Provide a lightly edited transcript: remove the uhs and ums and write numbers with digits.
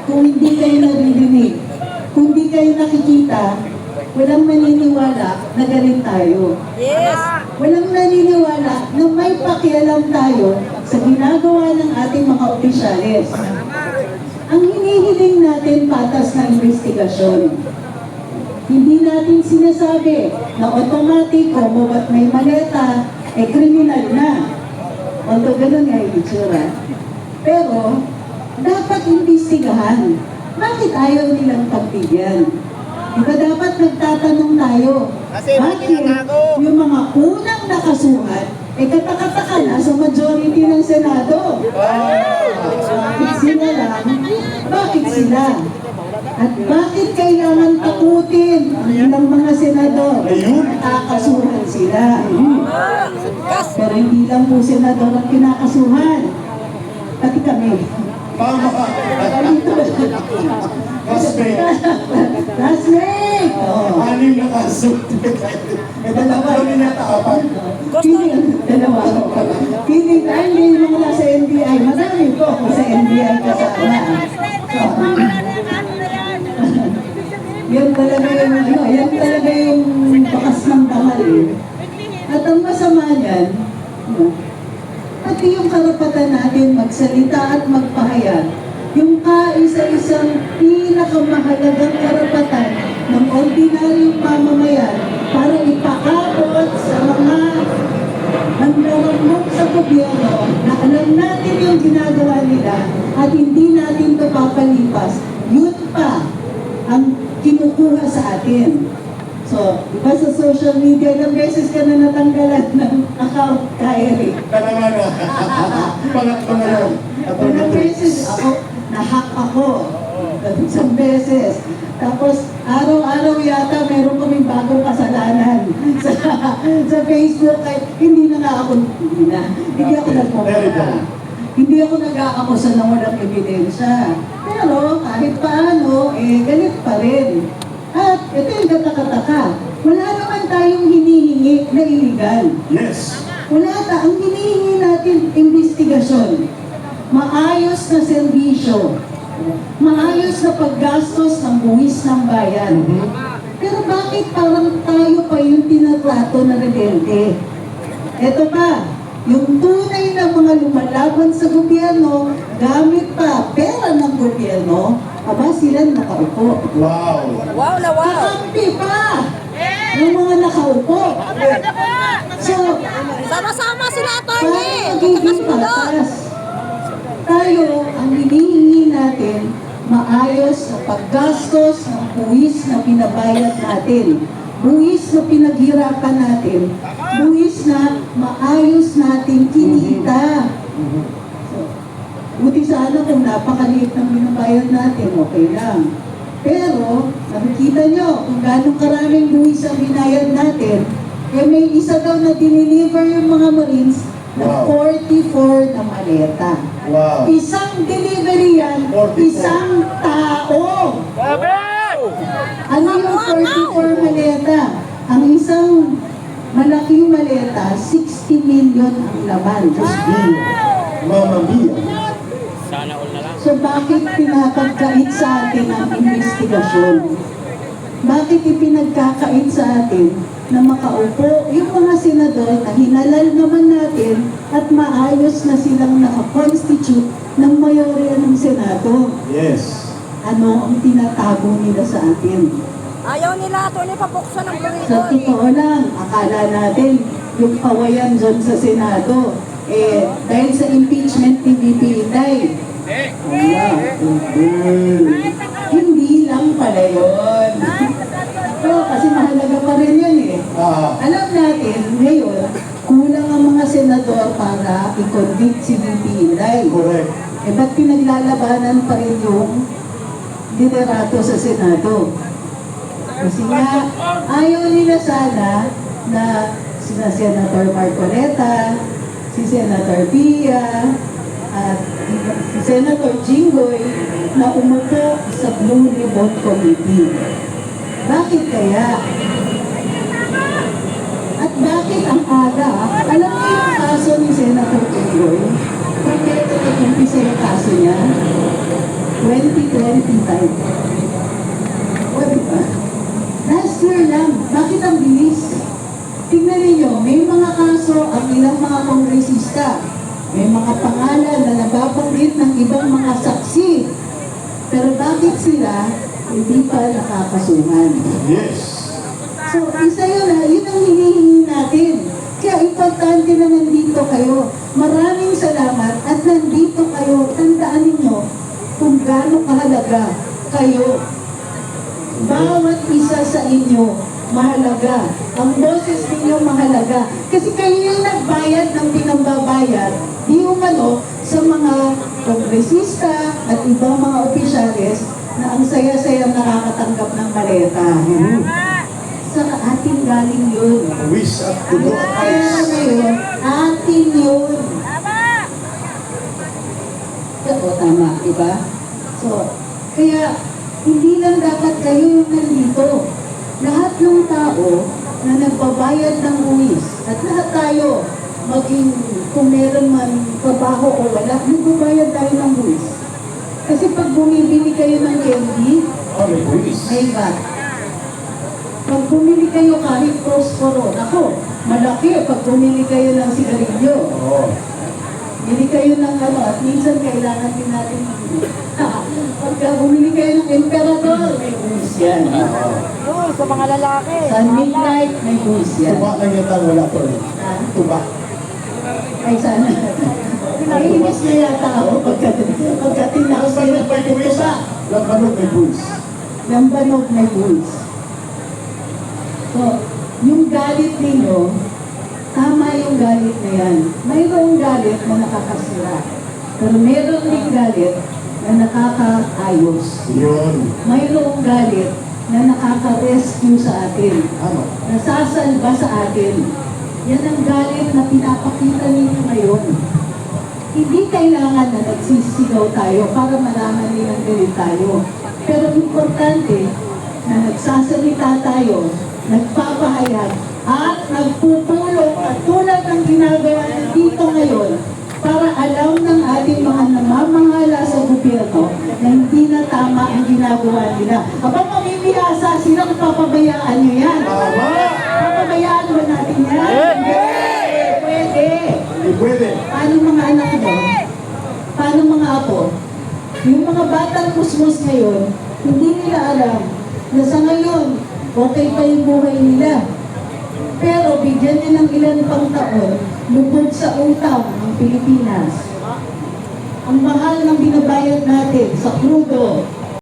kung hindi kayo naririnig, kung hindi kayo nakikita, walang maniniwala na galing tayo. Yes! Walang naniniwala na may pakialam tayo sa ginagawa ng ating mga opisyales. Ang hinihiling natin patas na investigasyon. Hindi natin sinasabi na automatic o ba't may maleta, kriminal na. Although ganun nga yung itsura. Pero, dapat imbestigahan. Bakit ayaw nilang pagbigyan? Diba dapat nagtatanong tayo, bakit yung mga unang nakasuhan, katakataka na sa majority ng Senado? Bakit sila lang? Bakit sila? At bakit kailangan takutin ang ilang mga senador? Nakakasuhan sila. Pero hindi lang po senador ang kinakasuhan. Pati kami. Classmate! Anim na kaso. Dalawa rin nataapan. Dalawa. Piling tayo yung mga nasa NBI. Marami po ako sa NBI kasama. Yan talaga yung bakas ng tangal eh. At ang masama niyan, pati yung karapatan natin magsalita at magpahayag, yung kaisa-isang pinakamahalagang karapatan ng ordinaryong mamamayan para ipakabot sa mga mandarambok sa gobyerno na alam natin yung ginagawa nila at hindi natin ito papalipas, yun pa ang kinukuha sa atin. So, diba sa social media, ilang beses ka na natanggalan ng account ka, Eric? Kanaman na. Pangatlo na yun. Ilang beses nahack ako. Isang beses. Tapos, araw-araw yata meron kaming bagong kasalanan sa Facebook. Hindi ako nagpapala. Hindi ako nag-aakusa na walang ebidensya. Pero kahit paano, galit pa rin. At ito yung katakataka. Wala naman tayong hinihingi na illegal. Yes. Ang hinihingi natin, investigasyon. Maayos na serbisyo. Maayos na paggastos ng buwis ng bayan. Pero bakit parang tayo pa yung tinatrato na rebelde? Ito pa, yung tunay na mga lumalaban sa gobyerno, gamit pa pera ng gobyerno, sila nakaupo. Wow. Wow na wow! Kakampi pa! Yung mga nakaupo. So, Sama-sama sila, paano attorney! magiging patas? Tayo, ang hinihingi natin, maayos na paggastos ng buwis na pinabayad natin. Buwis na pinaghirapan natin. Buwis na maayos natin kinita. Buti sana kung napakaliit ng binabayad natin, okay lang. Pero, nakikita nyo, kung gano'ng karaming buwis ang binayad natin, may isa daw na dineliver yung mga Marines na 44 na maleta. Wow. Isang delivery yan, 44. isang tao. Ano yung 44 maleta? Ang isang malaking maleta, 60 million ang laman. Mama Mia. So bakit pinapagkait sa atin ang investigasyon? Bakit ipinagkakait sa atin na makaupo yung mga senador na hinalal naman natin at maayos na silang nakakonstitute ng mayorya ng Senado? Yes. Ano ang tinatago nila sa atin? Ayaw nila, attorney, papuksan ng burrito. Sa totoo lang, akala natin yung kawayan dyan sa Senado, dahil sa impeachment ni VP Inday. Hindi lang pala yun. Kasi mahalaga pa rin yan eh. Alam natin, ngayon, kulang ang mga senador para i-convict si VP Inday. Correct. Ba't pinaglalabanan pa rin yung liderato sa Senado? Kasi nga, ayaw nila sana na sina Senator Marcoleta, si Senator Pia, at si Senator Jinggoy na umupo sa Blue Ribbon Committee. Bakit kaya? At bakit ang aga? Alam mo yung kaso ni Senator Jinggoy? Bakit nag-umpisa yung kaso niya? 2025. O, diba? Last year lang. Bakit ang bilis? Tingnan ninyo, may mga kaso ang ilang mga kongresista. May mga pangalan na nababanggit ng ibang mga saksi. Pero bakit sila hindi pa nakakasuhan? Yes. So, isa yun ang hinihingi natin. Kaya importante na nandito kayo. Maraming salamat at nandito kayo. Tandaan ninyo kung gaano kahalaga kayo. Bawat isa sa inyo mahalaga. Ang boses ninyo mahalaga. Kasi kayo yung nagbayad ng pinambabayad, di umano sa mga kongresista at ibang mga opisyalis na ang saya-saya nakakatanggap ng maleta. Sa ating galing yun. Wish at Ang dugo at pera ice. ngayon, atin yun. Oo, tama, diba? So, kaya hindi lang dapat kayo yung nandito. Lahat ng tao na nagbabayad ng buwis at lahat tayo, maging kung meron man trabaho o wala, nagbabayad tayo ng buwis. Kasi pag bumibili kayo ng candy, Oh, may wish. may VAT. Pag bumili kayo kahit prosporo, ako, malaki pag bumili kayo ng sigarilyo. Oo. Bili kayo ng ano, at minsan kailangan din natin. Pagka bumili kayo ng emperador, may buwis yan. Yun, sa mga lalaki. Sa midnight, may buwis yan. Tuba lang yata wala to. Ah, Tuba. Ay sana. Naiinis na yata ako pagka tinaos kayo ng pagkituba. Labanog may wish. Lambanog may buwis. So, yung galit ninyo, tama yung galit na yan. Mayroong galit na nakakasira. Pero mayroong din galit na nakakaayos. Yun. Mayroong galit na nakaka-rescue sa atin. Ano? Nasasalba sa atin. Yan ang galit na pinapakita ninyo ngayon. Hindi kailangan na nagsisigaw tayo para malaman nilang galit tayo. Pero importante na nagsasalita tayo, nagpapahayag, at nagpupulong at tulad ng ginagawa natin dito ngayon para alam ng ating mga namamahala sa gobyerno na hindi na tama ang ginagawa nila. Aba, mamimiyasa silang papabayaan nyo yan. Tama! Papabayaan ba natin yan? Hindi! Pwede! Hindi pwede. Paano mga anak mo? Paano mga apo? Yung mga batang kusmos ngayon, hindi nila alam na sa ngayon, okay pa yung buhay nila. Pero bigyan niya ng ilan pang taon, lubog sa utang ng Pilipinas. Ang mahal ng binabayad natin sa krudo,